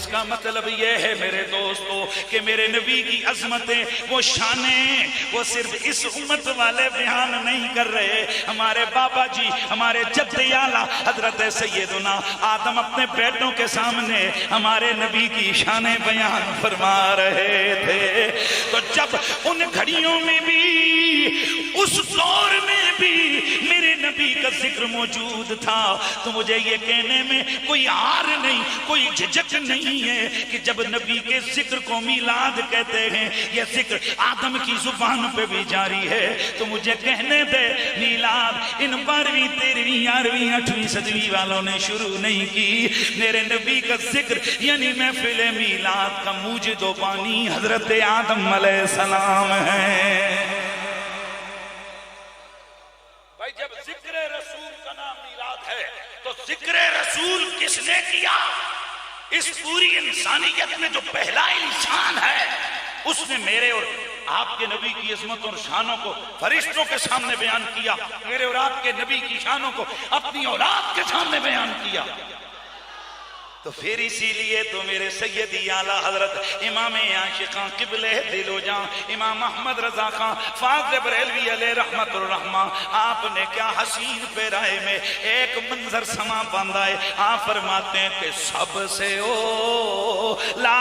اس کا مطلب یہ ہے میرے دوستو کہ میرے نبی کی عظمتیں، وہ شانیں، وہ صرف اس امت والے بیان نہیں کر رہے. ہمارے بابا جی، ہمارے جد اعلیٰ حضرت سیدنا آدم اپنے بیٹوں کے سامنے ہمارے نبی کی شانیں بیان فرما رہے تھے. تو جب ان گھڑیوں میں بھی، اس دور میں بھی میرے نبی کا ذکر موجود تھا، تو مجھے یہ کہنے میں کوئی عار نہیں، کوئی جھجک نہیں ہے کہ جب نبی کے ذکر کو میلاد کہتے ہیں، یہ ذکر آدم کی زبان پہ بھی جاری ہے. تو مجھے کہنے دے میلاد ان 12ویں 13ویں 11ویں 8ویں 7ویں والوں نے شروع نہیں کی. میرے نبی کا ذکر یعنی محفل میلاد کا موجد و بانی حضرت آدم علیہ السلام ہے. بھائی جب ذکر رسول کا نام میلاد ہے تو ذکر رسول کس نے کیا؟ اس پوری انسانیت میں جو پہلا انسان ہے اس نے میرے اور آپ کے نبی کی عظمت اور شانوں کو فرشتوں کے سامنے بیان کیا، میرے اور آپ کے نبی کی شانوں کو اپنی اولاد کے سامنے بیان کیا. تو پھر اسی لیے تو میرے سیدی اعلیٰ حضرت امام عاشقاں قبلہ دل و جاں امام احمد رضا خان فاضل بریلوی علیہ رحمت الرحمہ، آپ نے کیا حسین پیرائے میں ایک منظر سما باندھا ہے. آپ فرماتے ہیں کہ سب سے اولا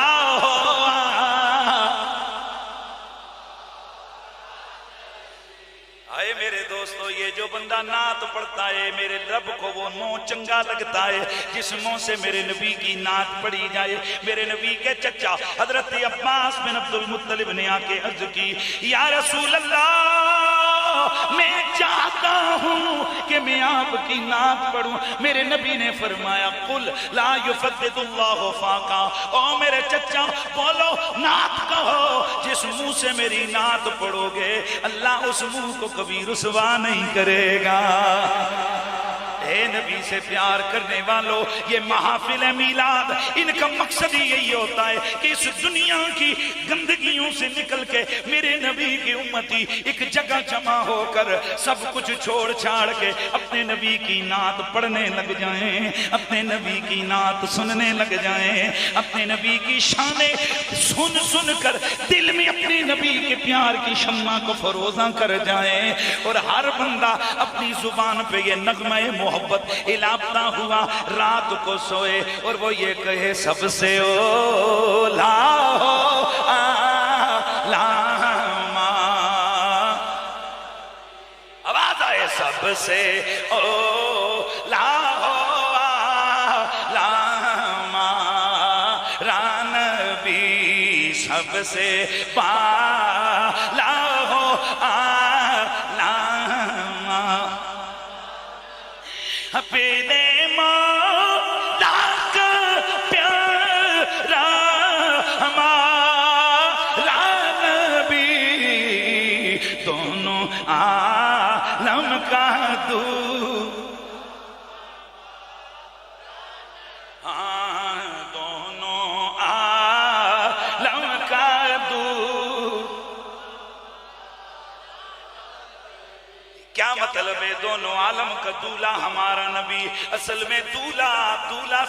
آئے میرے دوستو، یہ جو بندہ نعت پڑھتا ہے میرے رب کو وہ منہ چنگا لگتا ہے جس منہ سے میرے نبی کی نعت پڑھی جائے. میرے نبی کے چچا حضرت عباس بن عبد المطلب نے آ کے عرض کی، یا رسول اللہ میں چاہتا ہوں کہ میں آپ کی نعت پڑھوں. میرے نبی نے فرمایا قل لا یفدد اللہ فاقا، او میرے چچا بولو نعت کہو، جس منہ سے میری نعت پڑھو گے اللہ اس منہ کو کبھی رسوا نہیں کرے گا. اے نبی سے پیار کرنے والوں، یہ محافل میلاد ان کا مقصد ہی یہی ہوتا ہے کہ اس دنیا کی گندگیوں سے نکل کے میرے نبی کی امتی ایک جگہ جمع ہو کر سب کچھ چھوڑ چھاڑ کے اپنے نبی کی نعت پڑھنے لگ جائیں، اپنے نبی کی نعت سننے لگ جائیں، اپنے نبی کی شانیں سن سن کر دل میں اپنے نبی کے پیار کی شمع کو فروزاں کر جائیں، اور ہر بندہ اپنی زبان پہ یہ نغمہ محبت الاپتا ہوا رات کو سوئے اور وہ یہ کہے سب سے اولا لاما، آواز آئے سب سے اولا لاما ران بھی سب سے پالا ہو اپنے مولا کا پیارا ہمارا نبی، دونوں عالم کا دور، دونوں عالم کا دور. کیا مطلب ہے دونوں عالم کا دولہ ہمارا نبی؟ اصل میں دولہ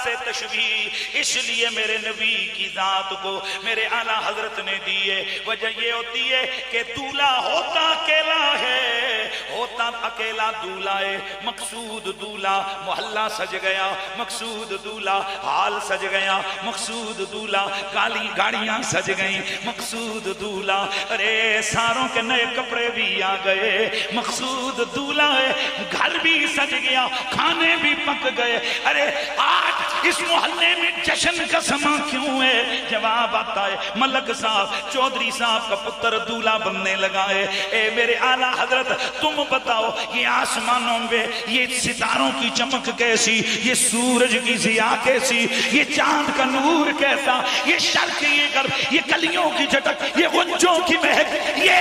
سے تشبیہ اس لیے میرے نبی کی ذات کو میرے اعلیٰ حضرت نے دی ہے. وجہ یہ ہوتی ہے کہ دولہ ہوتا اکیلا ہے، ہوتا اکیلا دولہ ہے. مقصود دولہ محلہ سج گیا، مقصود دولہ حال سج گیا، مقصود دولہ گاڑیاں سج گئیں، مقصود دولہ ارے ساروں کے نئے کپڑے بھی آ گئے، مقصود دولہ ہے گھر بھی سج گیا، کھانے بھی پک گئے. ارے آج اس محلے میں جشن کا سما کیوں ہے؟ جواب آتا ہے ملک صاحب چودھری صاحب کا پتر دولہ بننے لگا ہے. اے میرے اعلیٰ حضرت تم بتاؤ یہ آسمانوں میں یہ ستاروں کی چمک کیسی، یہ سورج کی ضیاء کیسی، یہ چاند کا نور کیسا، یہ شرق یہ غرب، یہ کلیوں کی جھٹک، یہ غنچوں کی مہک، یہ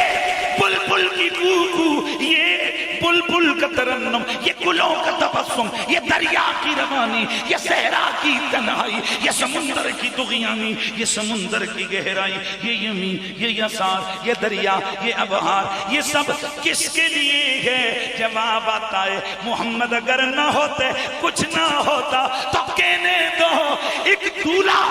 بلبل کی کوکو، یہ بلبل کا ترنم، یہ گلوں کا تبسم، یہ دریا کی روانی، یہ صحرا کی تنہائی، یہ سمندر کی طغیانی، یہ سمندر کی گہرائی، یہ یمین، یہ یسار، یہ دریا، یہ ابحار، یہ سب کس کے لیے ہے؟ جواب آتا ہے محمد اگر نہ ہوتے کچھ نہ ہوتا تو کہنے دو ایک ایک دولہا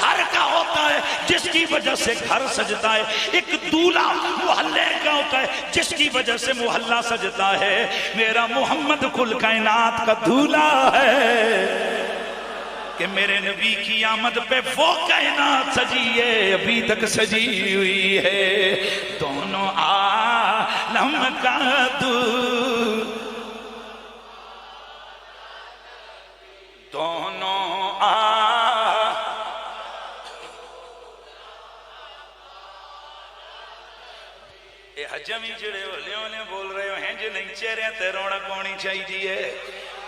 گھر کا ہوتا ہے جس کی وجہ سے گھر سجتا ہے، ایک دولہا محلے کا ہوتا ہے جس کی وجہ سے محلہ سجتا ہے۔ میرا محمد کل کائنات کا دولہا ہے کہ میرے نبی کی آمد پہ وہ کائنات سجی ہے، ابھی تک سجی ہوئی ہے۔ دونوں عالم کا دونوں اے حجمی جڑے ہونے بول رہے ہیں جو نہیں چہرے تے رونق ہونی چاہیے۔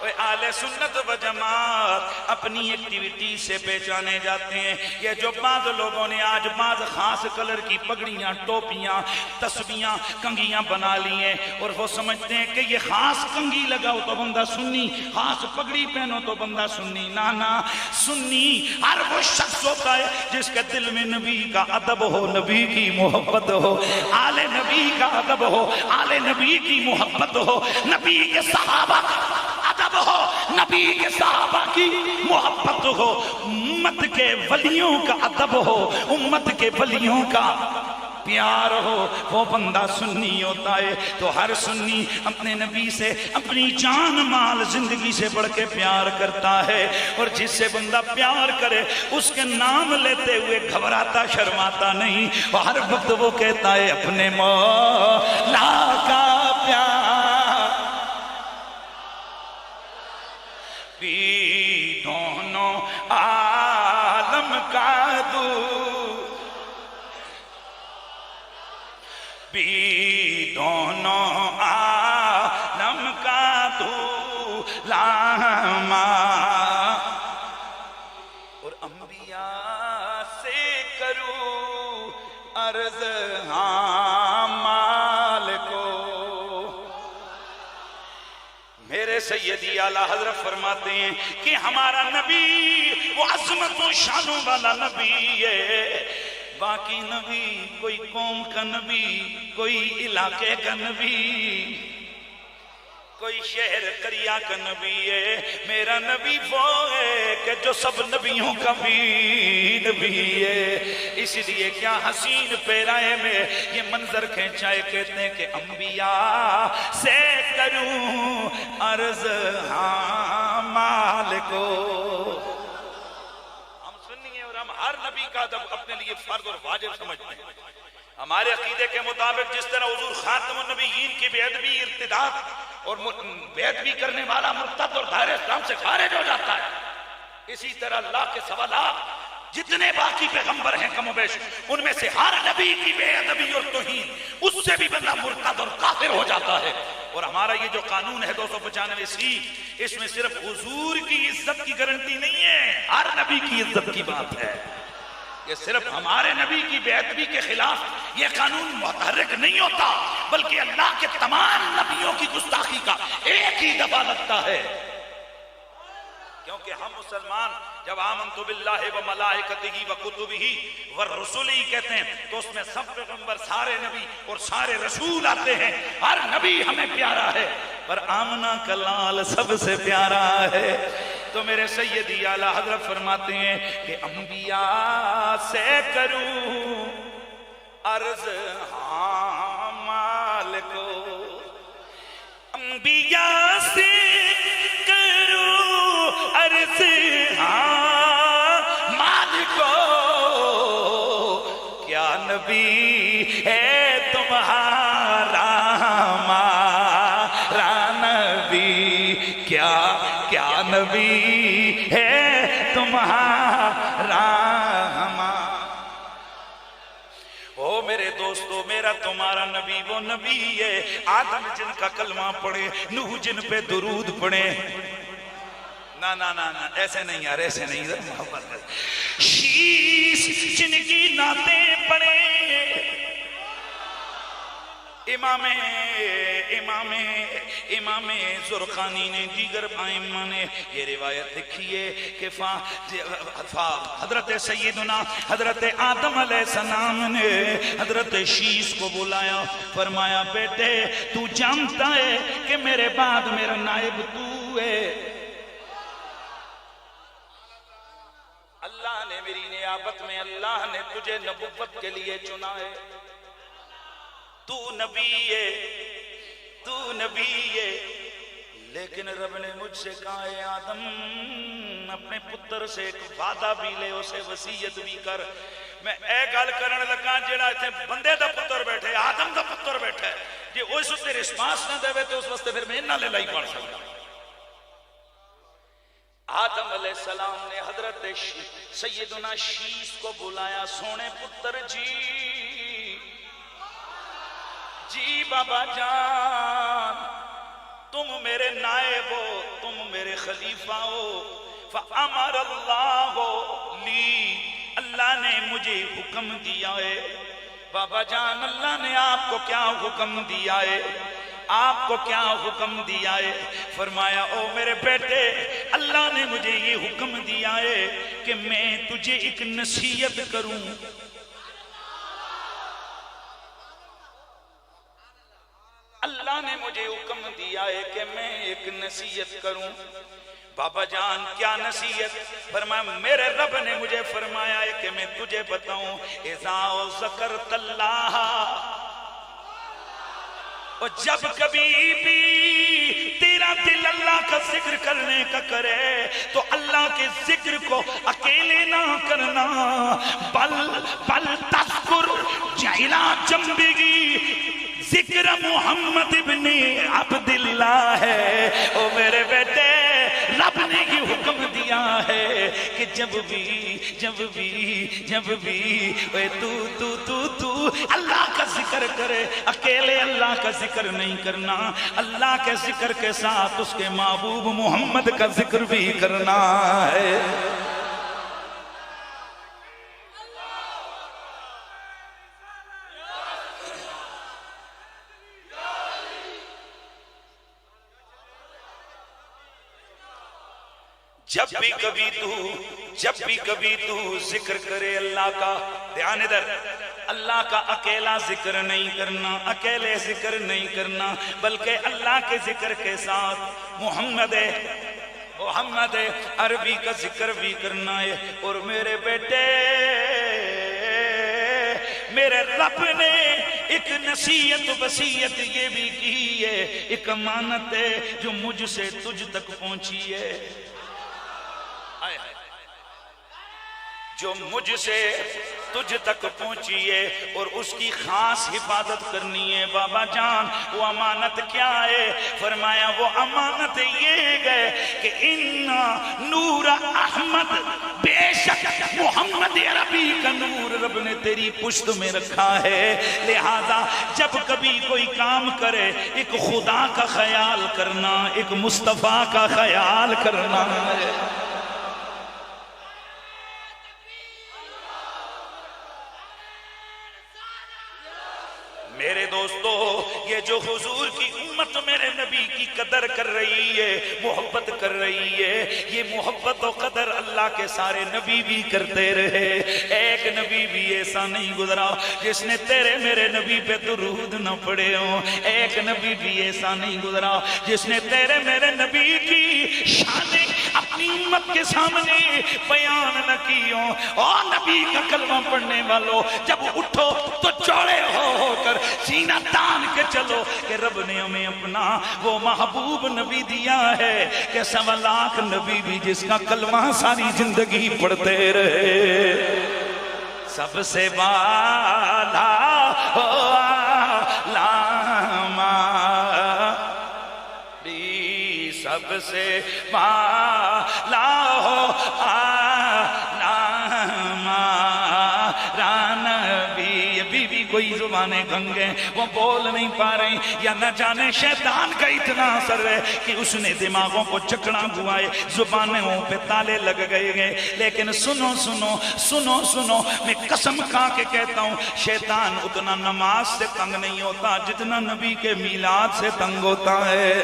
اہل سنت و جماعت اپنی ایکٹیویٹی سے پہچانے جاتے ہیں۔ یہ جو بعض لوگوں نے آج بعض خاص کلر کی پگڑیاں، ٹوپیاں، تسبیاں، کنگھیاں بنا لی ہیں اور وہ سمجھتے ہیں کہ یہ خاص کنگھی لگاؤ تو بندہ سنی، خاص پگڑی پہنو تو بندہ سنی۔ نا، سنی ہر وہ شخص ہوتا ہے جس کے دل میں نبی کا ادب ہو، نبی کی محبت ہو، آل نبی کا ادب ہو، آل نبی کی محبت ہو، نبی کے صحابہ کا ادب ہو، نبی کے صحابہ کی محبت ہو، امت کے ولیوں کا ادب ہو، امت کے ولیوں کا پیار ہو، وہ بندہ سنی ہوتا ہے۔ تو ہر سنی اپنے نبی سے اپنی جان مال زندگی سے بڑھ کے پیار کرتا ہے، اور جس سے بندہ پیار کرے اس کے نام لیتے ہوئے گھبراتا شرماتا نہیں، اور ہر وقت وہ کہتا ہے اپنے مولا کا پیار بھی دونوں عالم کا بھی دونوں عالم کا دولہا اور انبیاء سے کروں عرض مال کو۔ میرے سیدی اعلیٰ حضرت فرماتے ہیں کہ ہمارا نبی وہ عظمت و شانوں والا نبی ہے۔ باقی نبی کوئی قوم کا نبی، کوئی علاقے کا نبی، کوئی شہر قریہ کا نبی ہے۔ میرا نبی وہ ہے کہ جو سب نبیوں کا بھی نبی ہے۔ اس لیے کیا حسین پیرائے میں یہ منظر کھینچائے، کہتے ہیں کہ انبیاء سے کروں عرض مال کو۔ ہم سنی ہیں اور ہم ہر نبی کا ادب اپنے لیے فرض اور واجب سمجھتے ہیں۔ ہمارے عقیدے کے مطابق جس طرح حضور خاتم النبیین کی بے ادبی، ارتداد اور بے ادبی کرنے والا مرتد اور دائرہ اسلام سے خارج ہو جاتا ہے، اسی طرح اللہ کے سوالات جتنے باقی پیغمبر ہیں کم و بیش، ان میں سے ہر نبی کی بے ادبی اور توہین اس سے بھی بندہ مرتد اور کافر ہو جاتا ہے۔ اور ہمارا یہ جو قانون ہے 295 اس میں صرف حضور کی عزت کی گارنٹی نہیں ہے، ہر نبی کی عزت کی بات ہے۔ یہ صرف ہمارے نبی کی بے ادبی کے خلاف یہ قانون متحرک نہیں ہوتا، بلکہ اللہ کے تمام نبیوں کی گستاخی کا ایک ہی دفعہ لگتا ہے۔ کیونکہ ہم مسلمان جب آمنت باللہ و ملائکتہ و کتبہ و رسلہ کہتے ہیں تو اس میں سب پیغمبر، سارے نبی اور سارے رسول آتے ہیں۔ ہر نبی ہمیں پیارا ہے، پر آمنہ کا لال سب سے پیارا ہے۔ تو میرے سیدی اعلیٰ حضرت فرماتے ہیں کہ انبیاء سے کروں عرض مال کو، انبیاء سے کروں عرض مال کو، کیا نبی ہے تمہارا ہمارا نبی، کیا نبی ہے تمہارا ہمارا۔ او میرے دوستو، میرا تمہارا نبی وہ نبی ہے آدم جن کا کلمہ پڑھے، نوح جن پہ درود پڑھے۔ نا نا نا نا ایسے نہیں یار، ایسے نہیں، محبت شیش جن کی نعتیں پڑھے، امام زرقانی نے، دیگر ائمہ نے یہ روایت لکھی ہے کہ حضرت سیدنا حضرت آدم علیہ السلام نے حضرت شیش کو بلایا، فرمایا بیٹے تو جانتا ہے کہ میرے بعد میرا نائب تو ہے۔ اللہ نیابت میں اللہ نے تجھے نبوت کے لیے چنا ہے، تو نبی ہے، تو نبی ہے، لیکن رب نے مجھ سے کہا ہے آدم اپنے پتر سے ایک وعدہ بھی لے، اسے وصیت بھی کر۔ میں اے گل کرن لگا جڑا ایتھے بندے دا پتر بیٹھے، آدم دا پتر بیٹھا ہے، جے اس تے رسپانس نہ دے تو اس واسطے پھر میں انہاں لے لائی پڑھ سکتا۔ آدم علیہ السلام نے حضرت سیدنا شیش کو بلایا، سونے پتر جی بابا جان تم میرے نائب ہو، تم میرے خلیفہ ہو، فَأَمَرَ اللَّهُ لِي، اللہ نے مجھے حکم دیا ہے۔ بابا جان اللہ نے آپ کو کیا حکم دیا ہے؟ آپ کو کیا حکم دیا ہے؟ فرمایا او میرے بیٹے اللہ نے مجھے یہ حکم دیا ہے کہ میں تجھے ایک نصیحت کروں۔ اللہ نے مجھے حکم دیا ہے کہ میں ایک نصیحت کروں۔ بابا جان کیا نصیحت؟ فرمایا میرے رب نے مجھے فرمایا ہے کہ میں تجھے بتاؤں، اذا ذکرت اللہ، اور جب کبھی بھی تیرا دل اللہ کا ذکر کرنے کا کرے تو اللہ کے ذکر کو اکیلے نہ کرنا، بل تذکر جہلا جنبگی، ذکر محمد ابن عبداللہ ہے۔ او میرے بیٹے رب نے یہ حکم دیا ہے کہ جب بھی تو اللہ کا ذکر کرے، اکیلے اللہ کا ذکر نہیں کرنا، اللہ کے ذکر کے ساتھ اس کے محبوب محمد کا ذکر بھی کرنا ہے۔ جب بھی کبھی تو ذکر کرے اللہ کا، دھیان ادھر، اللہ کا اکیلا ذکر نہیں کرنا، اکیلے ذکر نہیں کرنا، بلکہ اللہ کے ذکر کے ساتھ محمد عربی کا ذکر بھی کرنا ہے۔ اور میرے بیٹے میرے رب نے ایک نصیحت وصیت یہ بھی کی ہے، ایک امانت ہے جو مجھ سے تجھ تک پہنچی ہے، جو مجھ سے تجھ تک پہنچی ہے، اور اس کی خاص حفاظت کرنی ہے۔ بابا جان وہ امانت کیا ہے؟ فرمایا وہ امانت یہ ہے کہ نور احمد، بے شک محمد عربی کا نور رب نے تیری پشت میں رکھا ہے، لہذا جب کبھی کوئی کام کرے ایک خدا کا خیال کرنا، ایک مصطفیٰ کا خیال کرنا ہے۔ میرے دوستو یہ جو حضور کی امت میرے نبی کی قدر کر رہی ہے، محبت کر رہی ہے، یہ محبت و قدر اللہ کے سارے نبی بھی کرتے رہے۔ ایک نبی بھی ایسا نہیں گزرا جس نے تیرے میرے نبی پہ درود نہ پڑھے ہوں، ایک نبی بھی ایسا نہیں گزرا جس نے تیرے میرے نبی کی شان اپنی امت کے سامنے بیان نہ کی ہوں۔ اور نبی کا کلمہ پڑھنے والوں جب اٹھو تو چوڑے ہو کر سینہ تان کے چلو کہ رب نے ہمیں اپنا وہ محبوب نبی دیا ہے کہ 1.25 لاکھ نبی بھی جس کا کلمہ ساری زندگی پڑھتے رہے۔ سب سے بالا ہو لاما، سب سے بالا ہو کوئی زبانیں گنگے وہ بول نہیں پا رہی، یا نہ جانے شیطان کا اتنا اثر ہے کہ اس نے دماغوں کو چکنا گوائے، زبانیں پہ تالے لگ گئے۔ لیکن سنو سنو سنو سنو، میں قسم کھا کے کہتا ہوں شیطان اتنا نماز سے تنگ نہیں ہوتا جتنا نبی کے میلاد سے تنگ ہوتا ہے۔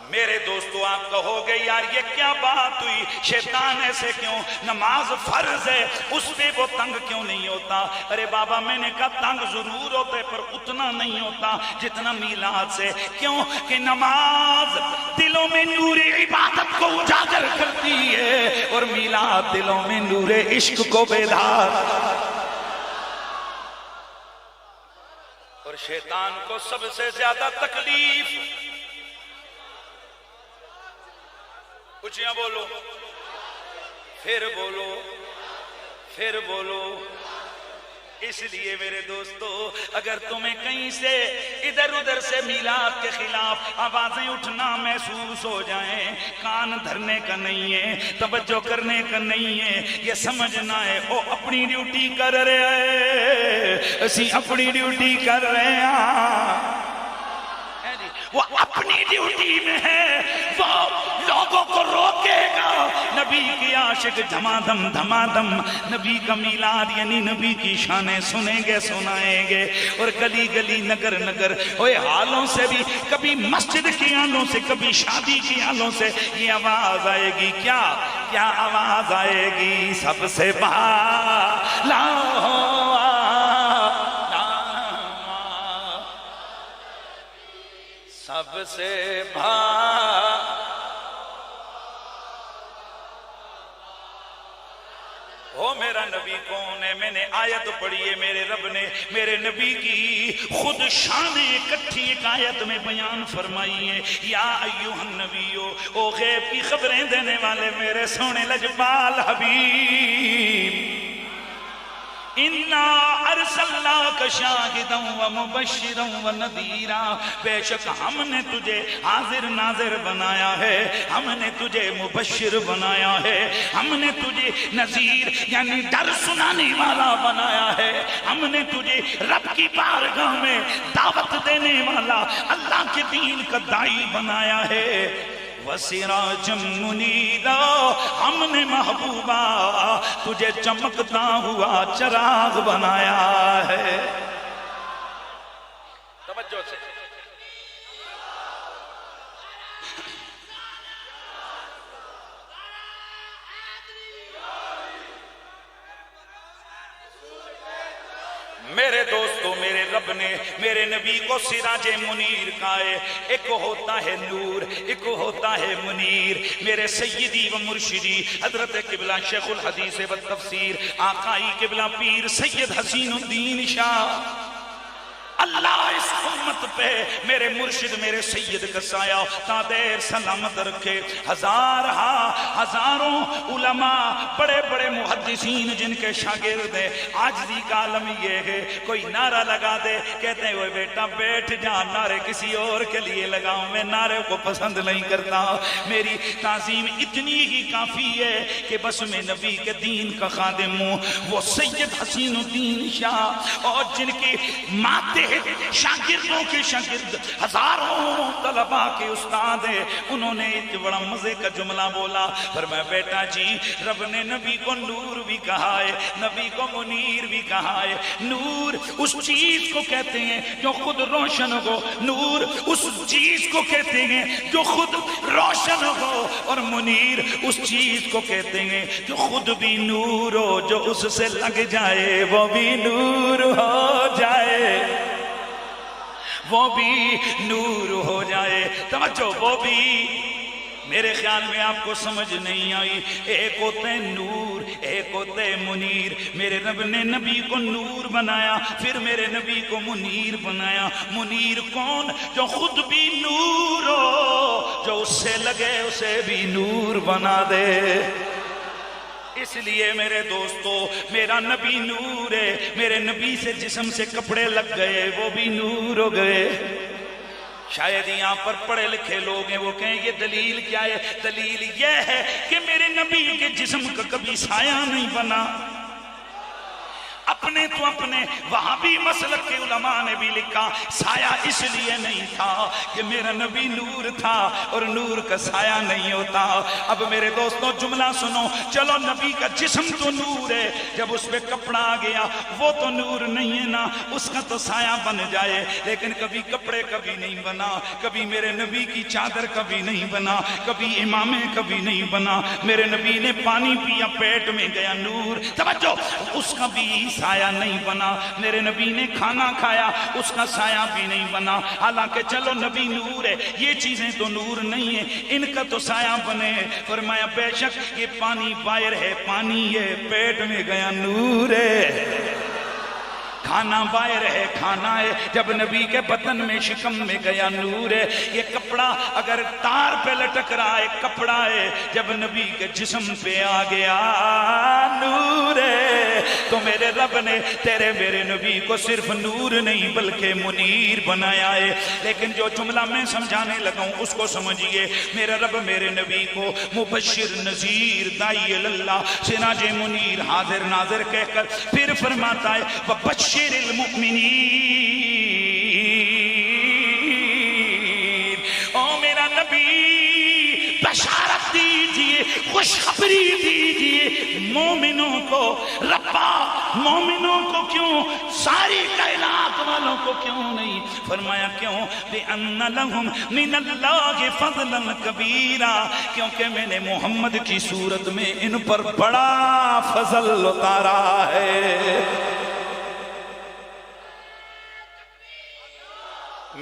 میرے دوستو آپ کہو گے یار یہ کیا بات ہوئی، شیطان ایسے کیوں، نماز فرض ہے اس پہ وہ تنگ کیوں نہیں ہوتا؟ ارے بابا میں نے کہا تنگ ضرور ہوتے پر اتنا نہیں ہوتا جتنا میلاد سے۔ کیوں کہ نماز دلوں میں نور عبادت کو اجاگر کرتی ہے اور میلاد دلوں میں نور عشق کو بیدار۔ اور شیطان کو سب سے زیادہ تکلیف، اونچیاں بولو، پھر بولو، پھر بولو۔ اس لیے میرے دوستو اگر تمہیں کہیں سے ادھر ادھر سے میلاد کے خلاف آوازیں اٹھنا محسوس ہو جائیں، کان دھرنے کا نہیں ہے، توجہ کرنے کا نہیں ہے، یہ سمجھنا ہے وہ اپنی ڈیوٹی کر رہے ہیں، اسی اپنی ڈیوٹی کر رہے ہیں، وہ اپنی ڈیوٹی میں ہے، وہ لوگوں کو روکے گا۔ نبی کی عاشق دھمادم نبی کا میلاد یعنی نبی کی شانیں سنیں گے، سنائیں گے، اور گلی گلی نگر نگر ہوئے حالوں سے بھی، کبھی مسجد کی حالوں سے، کبھی شادی کی حالوں سے یہ آواز آئے گی۔ کیا کیا آواز آئے گی؟ سب سے بالا سب سے وہ میرا نبی کون ہے؟ میں نے آیت پڑھی ہے، میرے رب نے میرے نبی کی خود شانیں اکٹھی ایک آیت میں بیان فرمائی ہے۔ یا ایوہ النبیو، او غیب کی خبریں دینے والے میرے سونے لجپال حبیب، اِنَّا أَرْسَلْنَاكَ شَاهِدًا وَمُبَشِّرًا وَنَذِيرًا، بے شک ہم نے تجھے حاضر ناظر بنایا ہے، ہم نے تجھے مبشر بنایا ہے، ہم نے تجھے نذیر یعنی ڈر سنانے والا بنایا ہے، ہم نے تجھے رب کی بارگاہ میں دعوت دینے والا، اللہ کے دین کا داعی بنایا ہے۔ وَسِرَاجًا مُنِيرًا، ہم نے محبوبہ تجھے چمکتا ہوا چراغ بنایا ہے۔ توجہ سے میرے دوستو میرے رب نے میرے نبی کو سراج منیر کہا ہے۔ ایک ہوتا ہے نور، ایک ہوتا ہے منیر۔ میرے سیدی و مرشدی حضرت قبلہ شیخ الحدیث و تفسیر آقائی قبلہ پیر سید حسین الدین شاہ، اللہ اس امت پہ میرے مرشد میرے سید کا سایہ تا دیر سلامت رکھے۔ ہزاروں علماء بڑے بڑے محدثین جن کے شاگرد ہیں، عاجزی کا عالم یہ ہے کوئی نعرہ لگا دے کہتے ہیں وہ بیٹا بیٹھ جا، نعرے کسی اور کے لیے لگاؤں، میں نعرے کو پسند نہیں کرتا، میری تعظیم اتنی ہی کافی ہے کہ بس میں نبی کے دین کا خادم ہوں۔ وہ سید حسین الدین شاہ اور جن کی ماتے شاگردوں کے شاگرد ہزاروں طلباء کے استاد ہیں، انہوں نے ایک بڑا مزے کا جملہ بولا، فرمایا بیٹا جی رب نے نبی کو نور بھی کہا ہے، نبی کو منیر بھی کہا ہے۔ نور اس چیز کو کہتے ہیں جو خود روشن ہو، نور اس چیز کو کہتے ہیں جو خود روشن ہو، اور منیر اس چیز کو کہتے ہیں جو خود بھی نور ہو، جو اس سے لگ جائے وہ بھی نور ہو جائے، وہ بھی نور ہو جائے۔ توجہ، وہ بھی میرے خیال میں آپ کو سمجھ نہیں آئی۔ ایک ہوتے نور، ایک ہوتے منیر۔ میرے رب نے نبی کو نور بنایا، پھر میرے نبی کو منیر بنایا۔ منیر کون؟ جو خود بھی نور ہو، جو اس سے لگے اسے بھی نور بنا دے۔ اس لیے میرے دوستو میرا نبی نور ہے، میرے نبی سے جسم سے کپڑے لگ گئے وہ بھی نور ہو گئے۔ شاید یہاں پر پڑھے لکھے لوگ ہیں، وہ کہیں یہ دلیل کیا ہے؟ دلیل یہ ہے کہ میرے نبی کے جسم کا کبھی سایہ نہیں بنا، اپنے تو اپنے وہاں بھی مسلک کے علماء نے بھی لکھا سایہ اس لیے نہیں تھا کہ میرا نبی نور تھا اور نور کا سایہ نہیں ہوتا۔ اب میرے دوستوں جملہ سنو، چلو نبی کا جسم تو نور ہے، جب اس پہ کپڑا آ گیا وہ تو نور نہیں ہے نا، اس کا تو سایہ بن جائے، لیکن کبھی کپڑے کبھی نہیں بنا، کبھی میرے نبی کی چادر کبھی نہیں بنا، کبھی امامے کبھی نہیں بنا۔ میرے نبی نے پانی پیا پیٹ میں گیا نور، توجہ، اس کا بھی سایہ نہیں بنا۔ میرے نبی نے کھانا کھایا، اس کا سایہ بھی نہیں بنا، حالانکہ چلو نبی نور ہے، یہ چیزیں تو نور نہیں ہیں، ان کا تو سایہ بنے۔ فرمایا بے شک یہ پانی باہر ہے پانی ہے، پیٹ میں گیا نور ہے، کھانا باہر ہے کھانا ہے، جب نبی کے بدن میں شکم میں گیا نور ہے۔ یہ کپڑا اگر تار پہ لٹک رہا ہے کپڑا ہے، جب نبی کے جسم پہ آ گیا نور ہے۔ تو میرے رب نے تیرے میرے نبی کو صرف نور نہیں بلکہ منیر بنایا ہے۔ لیکن جو جملہ میں سمجھانے لگا ہوں اس کو سمجھئے، میرے رب میرے نبی کو مبشر نذیر داعی اللہ سراج منیر حاضر ناظر کہہ کر پھر فرماتا ہے وبشر المؤمنین، او میرا نبی بشارت دیجئے، خوشخبری دیجئے مومنوں کو۔ ربا مومنوں کو کیوں، ساری کائنات والوں کو کیوں نہیں؟ فرمایا کیوں؟ بِأَنَّ لَهُمْ مِنَ اللَّهِ فَضْلًا كَبِيرًا، کیونکہ میں نے محمد کی صورت میں ان پر بڑا فضل اتارا ہے۔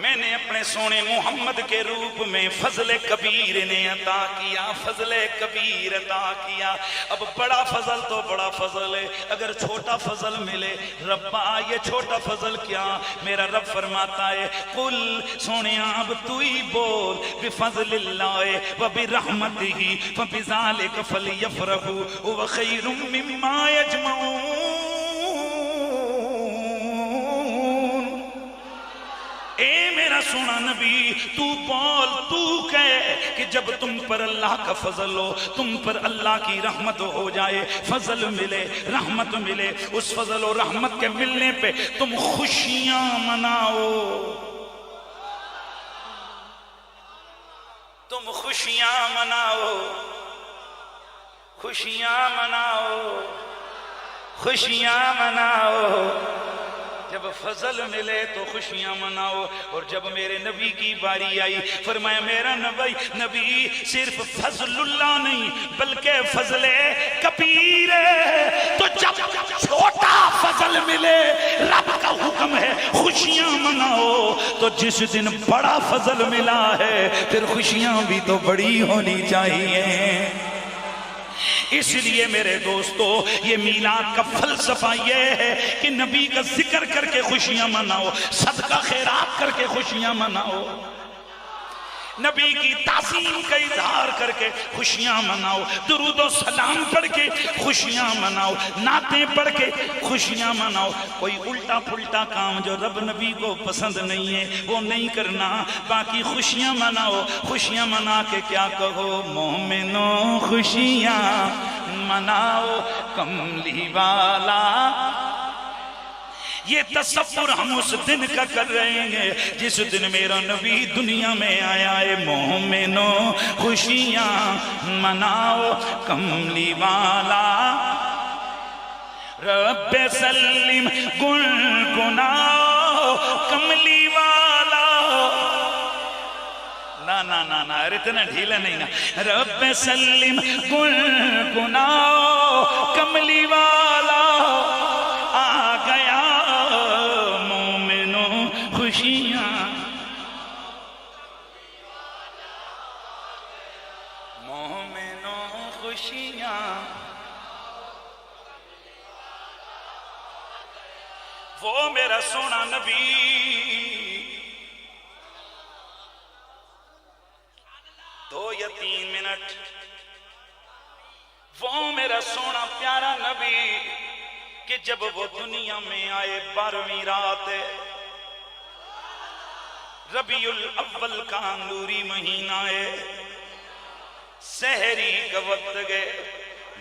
میں نے اپنے سونے محمد کے روپ میں فضل کبیر نے عطا کیا، فضل کبیر عطا کیا۔ اب بڑا فضل تو بڑا فضل ہے، اگر چھوٹا فضل ملے ربا یہ چھوٹا فضل کیا؟ میرا رب فرماتا ہے قل سونیا اب تو ہی بول بفضل اللہ وبرحمتہ فبذالک فلیفرحوا هو خیر مما یجمعون۔ اے میرا سونا نبی تو بول، تو کہے کہ جب تم پر اللہ کا فضل ہو، تم پر اللہ کی رحمت ہو جائے، فضل ملے رحمت ملے، اس فضل و رحمت کے ملنے پہ تم خوشیاں مناؤ، تم خوشیاں مناؤ، خوشیاں مناؤ، خوشیاں مناؤ۔ جب فضل ملے تو خوشیاں مناؤ۔ اور جب میرے نبی کی باری آئی فرمایا میرا نبی صرف فضل اللہ نہیں بلکہ فضل کبیر ہے۔ تو جب چھوٹا فضل ملے رب کا حکم ہے خوشیاں مناؤ، تو جس دن بڑا فضل ملا ہے پھر خوشیاں بھی تو بڑی ہونی چاہیے۔ اس لیے میرے دوستو یہ میلاد کا فلسفہ یہ ہے کہ نبی کا ذکر کر کے خوشیاں مناؤ، صدقہ خیرات کر کے خوشیاں مناؤ، نبی کی تعظیم کا اظہار کر کے خوشیاں مناؤ، درود و سلام پڑھ کے خوشیاں مناؤ، نعتیں پڑھ کے خوشیاں مناؤ۔ کوئی الٹا پھلٹا کام جو رب نبی کو پسند نہیں ہے وہ نہیں کرنا، باقی خوشیاں مناؤ۔ خوشیاں منا کے کیا کہو؟ مومنوں خوشیاں مناؤ کملی والا۔ یہ تصور ہم اس دن کا کر رہے ہیں جس دن میرا نبی دنیا میں آیا ہے۔ مومنوں خوشیاں مناؤ کملی والا، رب سلم گنگناؤ کملی والا۔ نا ارے اتنا ڈھیلا نہیں نا، رب سلم گنگناؤ کملی والا آ گیا مومنوں خوشیاں، مومنوں خوشیاں۔ وہ میرا سونا نبی 2 یا 3 منٹ، وہ میرا سونا پیارا نبی کہ جب وہ دنیا میں آئے 12ویں رات ربیع الاول کا نوری مہینہ ہے، سحری کا وقت گئے،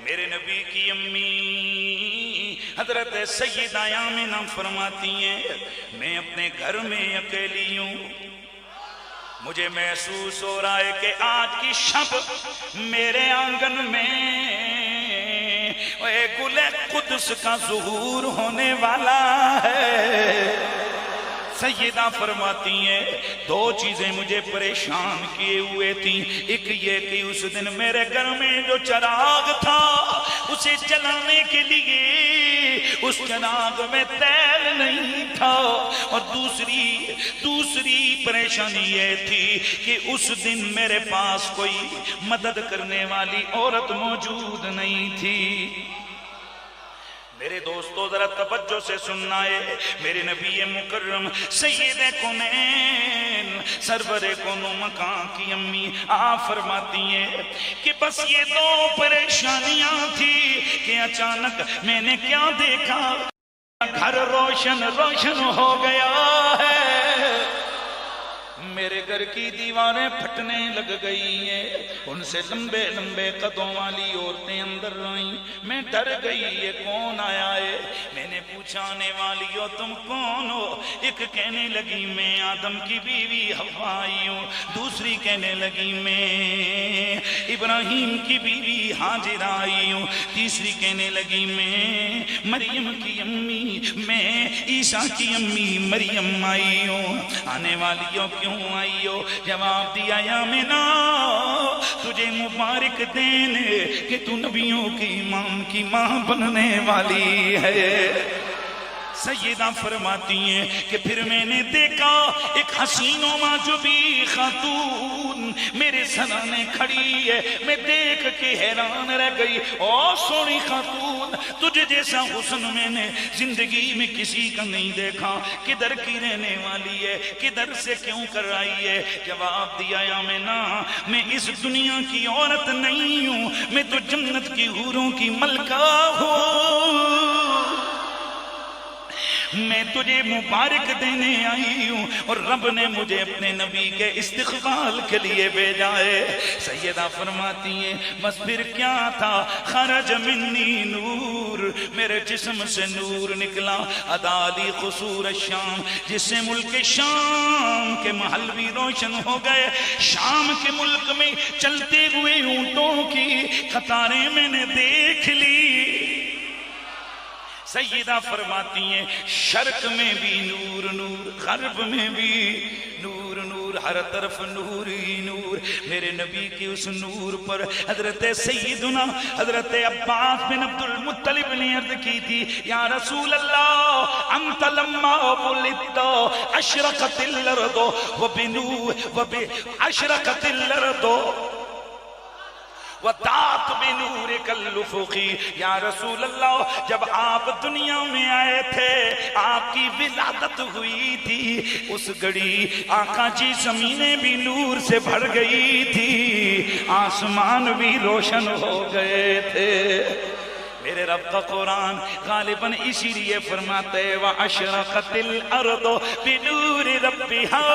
میرے نبی کی امی حضرت سیدہ آمنہ فرماتی ہیں میں اپنے گھر میں اکیلی ہوں، مجھے محسوس ہو رہا ہے کہ آج کی شب میرے آنگن میں اے گل قدس کا ظہور ہونے والا ہے۔ سیدہ فرماتی ہیں دو چیزیں مجھے پریشان کیے ہوئے تھیں، ایک یہ کہ اس دن میرے گھر میں جو چراغ تھا اسے جلانے کے لیے اس چراغ میں تیل نہیں تھا، اور دوسری پریشانی یہ تھی کہ اس دن میرے پاس کوئی مدد کرنے والی عورت موجود نہیں تھی۔ میرے دوستو ذرا توجہ سے سننا ہے، میرے نبی مکرم سید کونین سرور کونو مکان کی امی آپ فرماتی ہیں کہ بس یہ دو پریشانیاں تھی کہ اچانک میں نے کیا دیکھا، گھر روشن روشن ہو گیا ہے، میرے گھر کی دیواریں پھٹنے لگ گئی ہیں، ان سے لمبے لمبے قدوں والی عورتیں اندر آئیں، میں ڈر گئی یہ کون آیا ہے؟ میں نے پوچھا آنے والی ہو تم کون ہو؟ ایک کہنے لگی میں آدم کی بیوی حوا آئی ہوں، دوسری کہنے لگی میں ابراہیم کی بیوی ہاجرہ آئی ہوں، تیسری کہنے لگی میں مریم کی امی میں عیسیٰ کی امی مریم آئی ہوں۔ آنے والی ہو کیوں آئی ہو؟ جواب دیا آمنہ تجھے مبارک دینے کہ تو نبیوں کی امام کی ماں بننے والی ہے۔ سیدہ فرماتی ہیں کہ پھر میں نے دیکھا ایک حسین و معجوبی خاتون میرے سرانے کھڑی ہے، میں دیکھ کے حیران رہ گئی، او سونی خاتون تجھے جیسا حسن میں نے زندگی میں کسی کا نہیں دیکھا، کدھر کی رہنے والی ہے، کدھر سے کیوں کر آئی ہے؟ جواب دیا آمنہ میں اس دنیا کی عورت نہیں ہوں، میں تو جنت کی حوروں کی ملکہ ہوں، میں تجھے مبارک دینے آئی ہوں اور رب نے مجھے اپنے نبی کے استقبال کے لیے بھیجا ہے۔ سیدہ فرماتی ہیں بس پھر کیا تھا، خرج منی نور میرے جسم سے نور نکلا، ادالی قصور الشام جس سے ملک شام کے محل بھی روشن ہو گئے، شام کے ملک میں چلتے ہوئے اونٹوں کی قطاریں میں نے دیکھ لی۔ سیدہ فرماتی ہیں شرق میں بھی نور نور، غرب میں بھی نور نور، ہر طرف نور ہی نور۔ میرے نبی کی اس نور پر حضرت سیدنا حضرت عباس بن عبد المطلب نے عرض کی تھی یا رسول اللہ انت لما ولدت اشرقت الارض اشرقت الارض وَتَعَتْ بِنُورِكَ الْأُفُقِ، یا رسول اللہ جب آپ دنیا میں آئے تھے آپ کی ولادت ہوئی تھی، اس گھڑی آقا جی زمینیں بھی نور سے بھر گئی تھی، آسمان بھی روشن ہو گئے تھے۔ میرے رب کا قرآن غالباً اسی لیے فرماتے وَأَشْرَقَتِ الْأَرْضُ بِنُورِ رَبِّهَا،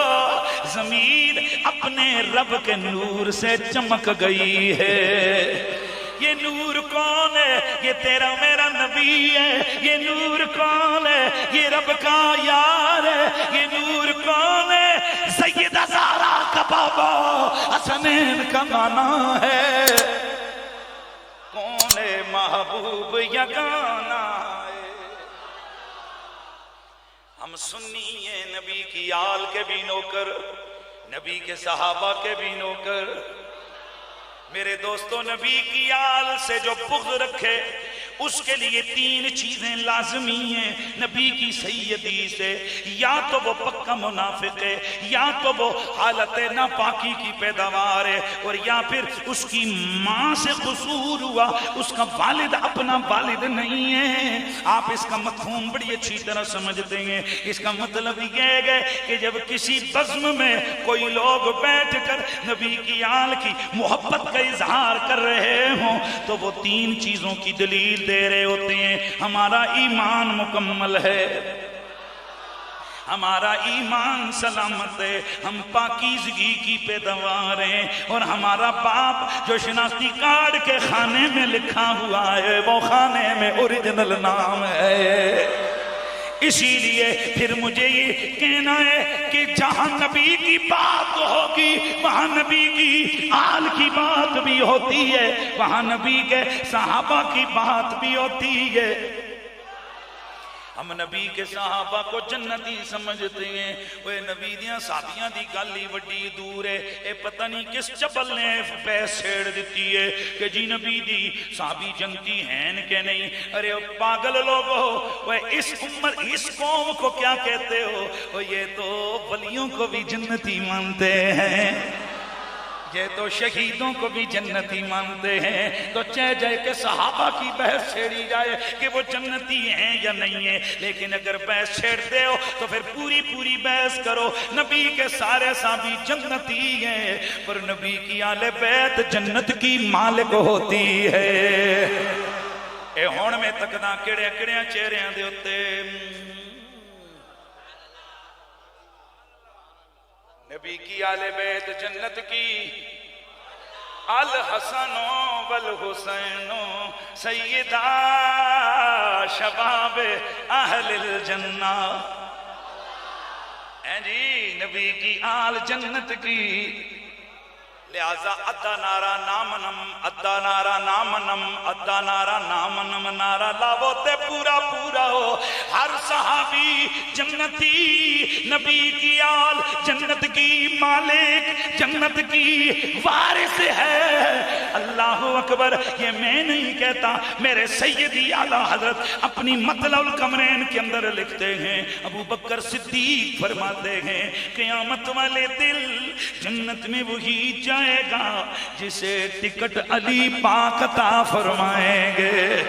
زمین اپنے رب کے نور سے چمک گئی ہے۔ یہ نور کون ہے؟ یہ تیرا میرا نبی ہے۔ یہ نور کون ہے؟ یہ رب کا یار ہے۔ یہ نور کون ہے؟ سیدہ زہرا کا بابا حسنین کا نانا ہے۔ کون ہے محبوب یگانا ہے؟ ہم سنی ہیں، نبی کی آل کے بھی نوکر، نبی کے صحابہ کے بھی نوکر۔ میرے دوستو نبی کی آل سے جو بغض رکھے اس کے لیے تین چیزیں لازمی ہیں نبی کی سیدی سے، یا تو وہ پکا منافق ہے، یا تو وہ حالت ناپاکی کی پیداوار ہے، اور یا پھر اس کی ماں سے قصور ہوا، اس کا والد اپنا والد نہیں ہے۔ آپ اس کا مفہوم بڑی اچھی طرح سمجھتے ہیں، اس کا مطلب یہ ہے کہ جب کسی بزم میں کوئی لوگ بیٹھ کر نبی کی آل کی محبت کا اظہار کر رہے ہوں تو وہ تین چیزوں کی دلیل دے رہے ہوتے ہیں، ہمارا ایمان مکمل ہے، ہمارا ایمان سلامت ہے، ہم پاکیزگی کی پیداوار ہیں، اور ہمارا باپ جو شناختی کارڈ کے خانے میں لکھا ہوا ہے وہ خانے میں اوریجنل نام ہے۔ اسی لیے پھر مجھے یہ کہنا ہے کہ جہاں نبی کی بات ہوگی وہاں نبی کی آل کی بات بھی ہوتی ہے، وہاں نبی کے صحابہ کی بات بھی ہوتی ہے۔ ہم نبی کے صحابہ کو جنتی سمجھتے ہیں، وہ نبی دیاں صحابیاں دی گالی وڈی دور ہے، اے پتہ نہیں کس چپل نے بحث چھیڑ دیتی ہے کہ جی نبی دی صحابی جنتی ہیں کہ نہیں۔ ارے پاگل لوگو، وہ اس امت اس قوم کو کیا کہتے ہو؟ وہ یہ تو ولیوں کو بھی جنتی مانتے ہیں، یہ تو شہیدوں کو بھی جنتی مانتے ہیں، تو چہ جائے کہ صحابہ کی بحث چھیڑی جائے کہ وہ جنتی ہیں یا نہیں ہیں، لیکن اگر بحث چھیڑتے ہو تو پھر پوری بحث کرو۔ نبی کے سارے صحابی جنتی ہیں، پر نبی کی آل بیت جنت کی مالک ہوتی ہے۔ اے ہون میں تکنا کڑے چہریاں دے ہوتے نبی کی آل بیت جنت کی، الحسن والحسین سیدہ شباب اہل الجنہ۔ جی نبی کی آل جنت کی، لہذا ادھا نعرہ نامنم، ادھا نعرہ نامنم، ادھا نعرہ نامنم، نعرہ لاو تے پورا ہو۔ ہر صحابی جنتی، نبی کی آل جنت کی مالک، جنت کی وارث ہے۔ اللہ اکبر، یہ میں نہیں کہتا، میرے سیدی اعلیٰ حضرت اپنی مطلع القمرین کے اندر لکھتے ہیں، ابو بکر صدیق فرماتے ہیں قیامت والے دل جنت میں وہی جائے گا جسے ٹکٹ علی پاک عطا فرمائیں گے۔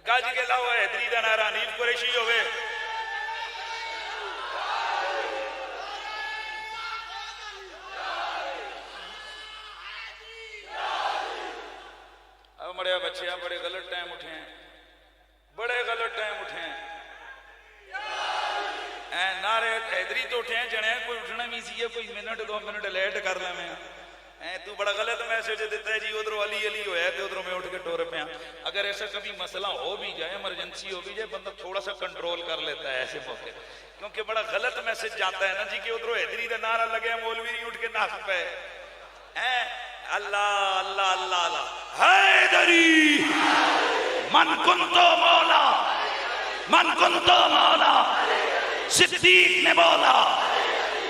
گاج کے لاؤ ہے حیدری دا نعرہ نیف قریشی ہوئے۔ اب مڑے بچے بڑے غلط ٹائم اٹھے ہیں، بڑے غلط ٹائم اٹھے ہیں۔ نعرے حیدری تو اٹھے ہیں جنے کوئی اٹھنا نہیں سی، کوئی منٹ 2 منٹ لیٹ کر لیں میں تو بڑا غلط میسج دیتا ہے جی ادھر علی علی ہویا ہے تو ادھر میں اٹھ کے ٹور پہ۔ اگر ایسا کبھی مسئلہ ہو بھی جائے، ایمرجنسی ہو بھی جائے، بندہ تھوڑا سا کنٹرول کر لیتا ہے ایسے موقع، کیونکہ بڑا غلط میسج جاتا ہے نا جی کہ ادھر حیدری کا نعرہ لگے مولوی نہیں اٹھ کے ناچ پہ۔ اللہ اللہ اللہ اللہ، حیدری من کنتو مولا، من کنتو مولا۔ صدیق نے بولا،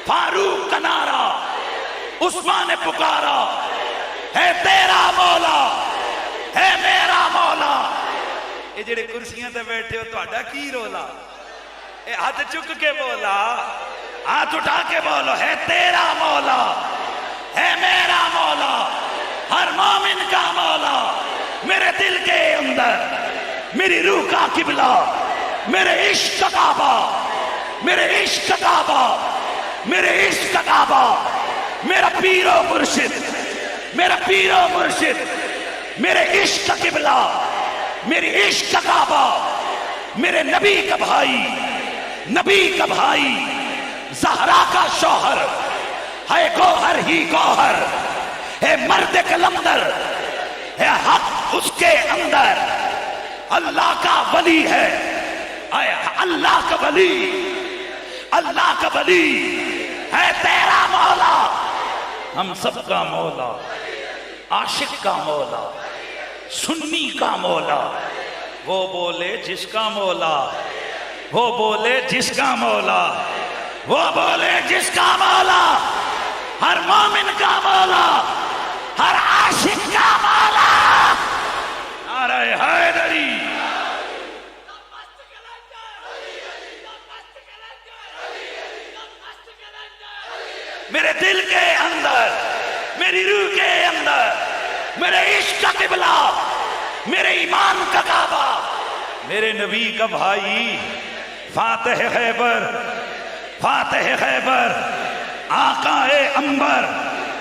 فاروق کا نعرہ، عثمان نے پکارا، ہے تیرا مولا، ہے میرا مولا۔ یہ جڑے کرسیاں تے بیٹھے ہو تہاڈا کی رولا؟ اے ہاتھ چک کے بولا، ہاتھ اٹھا کے بولو، ہے تیرا مولا، ہے میرا مولا، ہر مومن کا مولا۔ میرے دل کے اندر میری روح کا قبلہ، میرے عشق کا کعبہ، میرے عشق کا کعبہ، میرے عشق کا کعبہ، میرا پیر و مرشد، میرا پیر و مرشد، میرے عشق کا قبلہ، میری عشق کا کعبہ، میرے نبی کا بھائی، نبی کا بھائی، زہرا کا شوہر، ہے گوہر ہی گوہر، ہے مرد کلندر، ہے حق اس کے اندر، اللہ کا ولی ہے، اللہ کا ولی، اللہ کا ولی ہے تیرا مولا، ہم سب کا مولا، عاشق کا مولا، سنی کا مولا، وہ بولے جس کا مولا، وہ بولے جس کا مولا، وہ بولے جس کا مولا، ہر مومن کا مولا، ہر عاشق کا مولا۔ نعرہ حیدری، میرے دل کے اندر، میری روح کے اندر، میرے عشق کا قبلہ، میرے ایمان کا کعبہ، میرے نبی کا بھائی، فاتح خیبر، فاتح خیبر، آقا عنبر،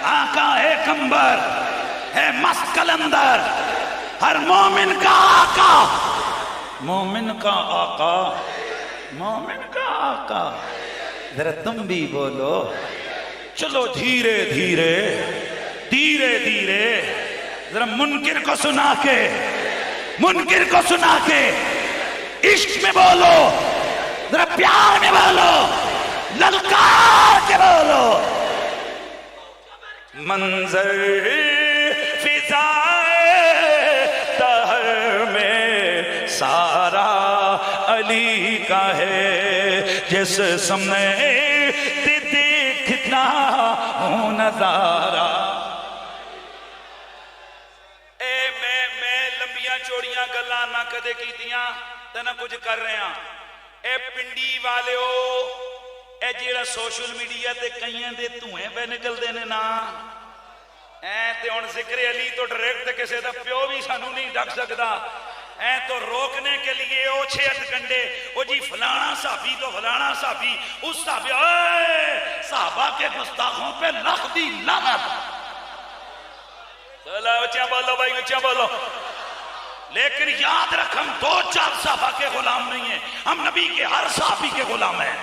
آقا کمبر، ہے مست کلندر، ہر مومن کا آقا، مومن کا آقا، مومن کا آقا. ذرا تم بھی بولو. چلو دھیرے دھیرے دھیرے دھیرے ذرا منکر کو سنا کے، منکر کو سنا کے عشق میں بولو، ذرا پیار میں بولو، للکار کے بولو. منظر فضائے دہر میں سارا علی کا ہے، جس سمنے دیکھتا ہوں نظارہ. میں لمبیاں چوڑیاں گلاں نہ کدے کیتیاں تے نہ کچھ کر رہے ہیں. اے پنڈی والے ہو، اے جیڑا سوشل میڈیا تے کئیاں دے دھوئیں پہ نکل دینے نا، تے ہن ذکر علی تو ڈائریکٹ کسے دا پیو بھی سانو نہیں ڈک سکدا. تو روکنے کے لیے او 6 کنڈے، او جی فلانا صحابی تو فلانا صحابی، اس صحابی صحابہ کے گستاخوں پہ لکھ دی لعنت. چلا اچھا بولو بھائی، اچھا بولو. لیکن یاد رکھ ہم 2-4 صحابہ کے غلام نہیں ہیں، ہم نبی کے ہر صحابی کے غلام ہیں.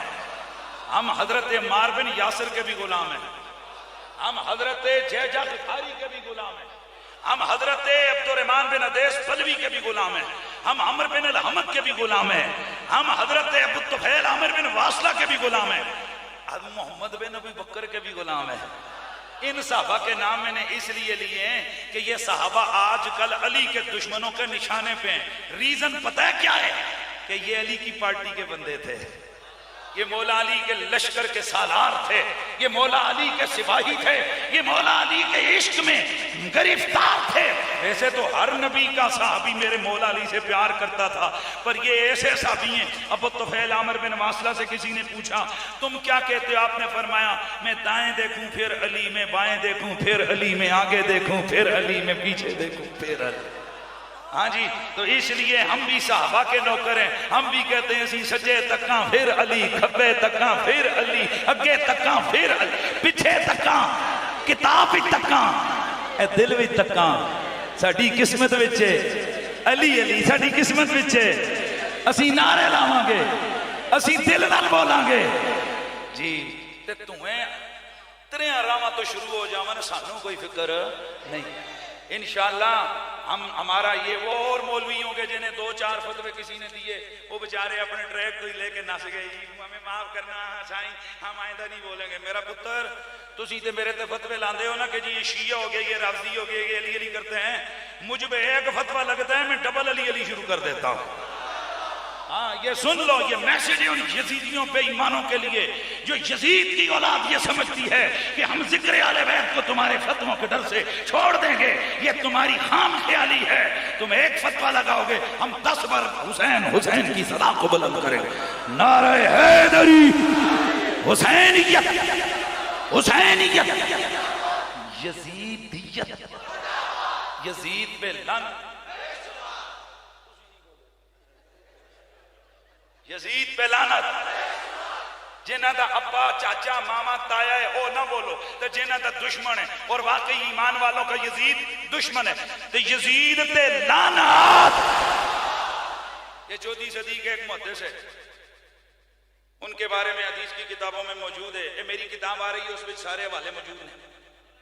ہم حضرت عمار بن یاسر کے بھی غلام ہیں، ہم حضرت جہجہ غفاری کے بھی غلام ہیں، ہم حضرت عبد الرحمن بن عدیس پلوی کے بھی غلام ہیں، ہم عمر بن الحمد کے بھی غلام ہیں، ہم حضرت ابو طفیل عامر بن واصلہ کے بھی غلام ہیں، ہم محمد بن ابی بکر کے بھی غلام ہیں. ان صحابہ کے نام میں نے اس لیے لیے ہیں کہ یہ صحابہ آج کل علی کے دشمنوں کے نشانے پہ ہیں. ریزن پتہ ہے کیا ہے؟ کہ یہ علی کی پارٹی کے بندے تھے، یہ مولا علی کے لشکر کے سالار تھے، یہ مولا علی کے سپاہی تھے، یہ مولا علی کے عشق میں گرفتار تھے. ایسے تو ہر نبی کا صحابی میرے مولا علی سے پیار کرتا تھا، پر یہ ایسے صحابی ہیں. ابو طفیل عامر بن واصلہ سے کسی نے پوچھا تم کیا کہتے ہو؟ آپ نے فرمایا میں دائیں دیکھوں پھر علی، میں بائیں دیکھوں پھر علی، میں آگے دیکھوں پھر علی، میں پیچھے دیکھوں پھر علی. ہاں جی، تو اس لیے ہم بھی صحابہ کے نوکر ہیں. ہم بھی کہتے ہیں اسی سجے تکاں پھر علی، کھبے تکاں پھر علی، اگے تکاں پھر علی، پیچھے تکاں، کتاب بھی تکاں، اے دل بھی تکاں. ساڈی قسمت وچ علی علی، ساڈی قسمت وچ اسی نعرے لاواں گے، اسی دل نال بولاں گے جی. تے تمہیں تریاں راواں تو شروع ہو جاواں، سانوں کوئی فکر نہیں. انشاءاللہ ہمارا یہ وہ اور مولوی ہوں گے جنہیں 2-4 فتوے کسی نے دیے، وہ بچارے اپنے ٹریک کو لے کے نس گئے. جی ہمیں معاف کرنا سائیں، ہم آئندہ نہیں بولیں گے. میرا پتر تسی تے میرے تے فتوے لاندے ہو نا کہ جی یہ شیعہ ہو گیا، یہ رافضی ہو گیا، یہ علی علی کرتے ہیں. مجھ پہ ایک فتوہ لگتا ہے میں ڈبل علی علی شروع کر دیتا ہوں. ہاں یہ سن لو، یہ میسیج ہے ان یزیدیوں بے ایمانوں کے لیے جو یزید کی اولاد یہ سمجھتی ہے کہ ہم ذکر اہل بیت کو تمہارے فتووں کے ڈر سے چھوڑ دیں گے. یہ تمہاری خام خیالی ہے. تم ایک فتوہ لگاؤ گے، ہم 10 بار حسین حسین کی صدا کو بلند کریں گے. نعرہ حیدری، حسینیت، حسینیت، یزیدیت، یزید پہ لعنت، یزید پہ لعنت. جنہ دا ابا چاچا ماما تایا ہے او نہ بولو، تو جنہ دا دشمن ہے اور واقعی ایمان والوں کا یزید دشمن ہے تو یزید پہ لعنت. یہ 14ویں صدی کے ایک محدث ہے، ان کے بارے میں حدیث کی کتابوں میں موجود ہے. یہ میری کتاب آ رہی ہے، اس میں سارے حوالے موجود ہیں.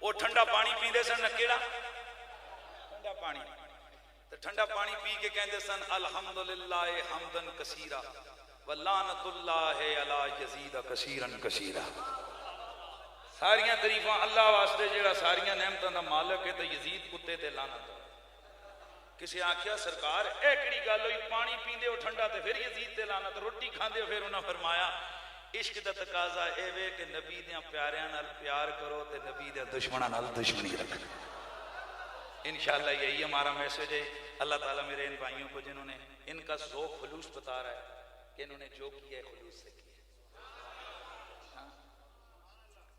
وہ ٹھنڈا پانی پیندے سن، کیڑا ٹھنڈا پانی. تو ٹھنڈا پانی پی کے کہندے سن الحمدللہ حمدن کثیرا ولعنت اللہ علی یزید کثیرا کثیرا. ساریاں تعریفاں اللہ واسطے جیڑا ساریاں نعمتاں دا مالک ہے، تے یزید کتے تے لعنت. کسی آکھیا سرکار اے کیڑی گل ہوئی، پانی پیندے ہو ٹھنڈا تے پھر یزید تے لعنت، روٹی کھاندے ہو پھر انہاں فرمایا عشق دا تقاضا اے وے کہ نبی دیاں پیاریاں نال پیار کرو تے نبی دے دشمناں نال دشمنی رکھو. انشاءاللہ یہی ہمارا میسج ہے. اللہ تعالیٰ میرے ان بھائیوں کو جنہوں نے ان کا ذوق خلوص بتا رہا ہے کہ انہوں نے جو کیا ہے خلوص سے کیا.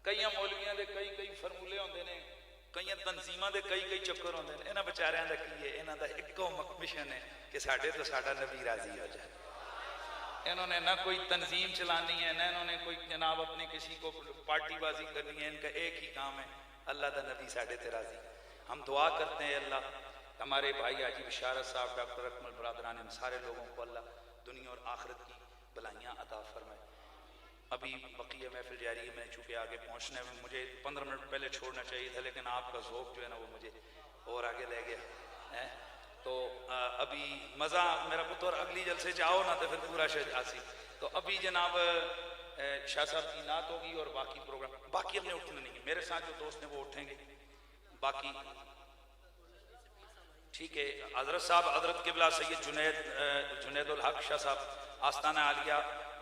کئی مولویاں دے کئی فرمولے ہوندے نے، کئی تنظیماں دے کئی چکر ہوندے نے. انہاں بیچاریاں دا کی ہے؟ انہاں دا ایکو مشن ہے کہ ساڈے تو ساڈا نبی راضی ہو جائے. انہوں نے نہ کوئی تنظیم چلانی ہے، نہ انہوں نے کوئی جناب اپنی کسی کو پارٹی بازی کرنی ہے. ان کا ایک ہی کام ہے، اللہ دا نبی ساڈے تے راضی. ہم دعا کرتے ہیں اللہ ہمارے بھائی حاجی بشارت صاحب، ڈاکٹر اکمل برادران، ان سارے لوگوں کو اللہ دنیا اور آخرت کی بلائیاں عطا فرمائے۔ ابھی بقیہ محفل جاری ہے، میں چونکہ آگے پہنچنے میں مجھے 15 منٹ پہلے چھوڑنا چاہیے تھا، لیکن آپ کا ذوق جو ہے نا وہ مجھے اور آگے لے گیا۔ تو ابھی مزہ میرا پتر اگلی جلسے جاؤ نا تو پھر پورا شہر آسی۔ تو ابھی جناب شاہ صاحب کی نعت ہوگی اور باقی پروگرام، باقی ہم نے اٹھنا نہیں، میرے ساتھ جو دوست ہیں وہ اٹھیں گے، باقی ٹھیک ہے۔ حضرت صاحب حضرت قبلہ سید جنید الحق شاہ صاحب آستانہ عالیہ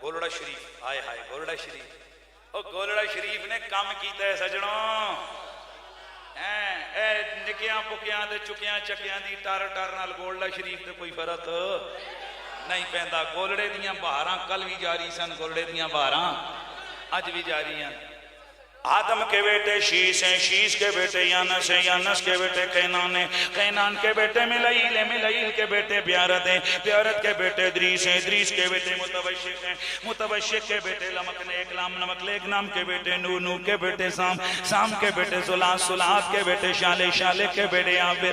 گولڑا شریف، آئے ہائے گولڑا شریف، او گولڑا شریف نے کام کیتا ہے سجنوں، اے نکیاں پکیاں دے چکیاں چکیاں دی ٹار ٹار نال گولڑا شریف تے کوئی فرق نہیں پیندا۔ گولڑے دیاں بہاراں کل بھی جاری سن، گولڑے دیاں بہاراں اج بھی جاری ہیں۔ آدم کے بیٹے شیش ہیں، شیش کے بیٹے یانس ہیں، یانس کے بیٹے قینان ہیں، قینان کے بیٹے ملائیل ہیں، ملائیل کے بیٹے بیارت ہیں، بیارت کے بیٹے ادریس ہیں، ادریس کے بیٹے متبشق ہیں، متبشق کے بیٹے لمک نیک لام نمک لیک نام کے بیٹے نور، نور کے بیٹے سام، سام کے بیٹے زلات، زلات کے بیٹے شالے، شالے کے بیٹے عابر،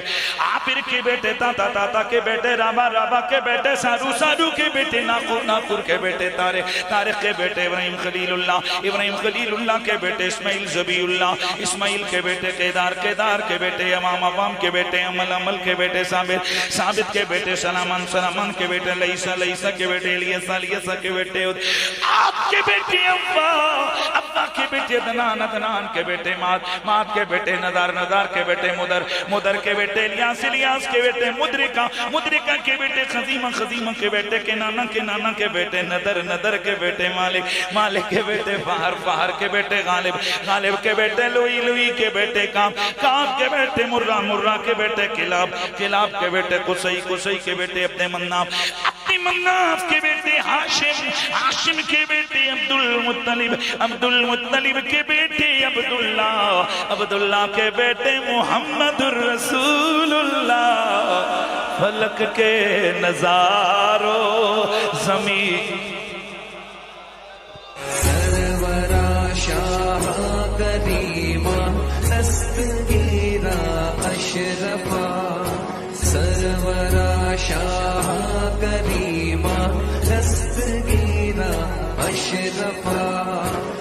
عابر کے بیٹے تاتا، تاتا کے بیٹے رابا، رابا کے بیٹے سارو، سارو کے بیٹے ناقور، ناقور کے بیٹے طارق، طارق کے بیٹے ابراہیم خلیل اللہ، ابراہیم خلیل اللہ کے بیٹے اسماعیل زبی اللہ، اسماعیل کے بیٹے قیدار، قیدار کے بیٹے امام، امام کے بیٹے عمل، عمل کے بیٹے ثابت، ثابت کے بیٹے سلامان، سلامان کے بیٹے لیسا، لیسا کے بیٹے الیسا، الیسا کے بیٹے آپ کے بیٹے ابا، ابا کے بیٹے دنان، دنان کے بیٹے مات، مات کے بیٹے نظار، نظار کے بیٹے مدر، مدر کے بیٹے الیاس، الیاس کے بیٹے مدرکہ، مدرکہ کے بیٹے خزیمہ، خزیمہ کے بیٹے کنانہ، کنانہ کے بیٹے ندر، ندر کے بیٹے مالک، مالک کے بیٹے فہر، فہر کے بیٹے غالب، غالب کے بیٹے لوئی، لوئی کے بیٹے کام، کام کے بیٹے مرہ، مرہ کے بیٹے کلاب، کلاب کے بیٹے قصی، قصی کے بیٹے عبد مناف، عبد مناف کے بیٹے ہاشم، ہاشم کے بیٹے عبدالمطلب، عبدالمطلب کے بیٹے عبداللہ، عبداللہ کے بیٹے محمد الرسول اللہ، فلک کے نظاروں زمین دستگیرہ اشرفا، سرورا شاہ کریمہ دستگیرہ اشرفا۔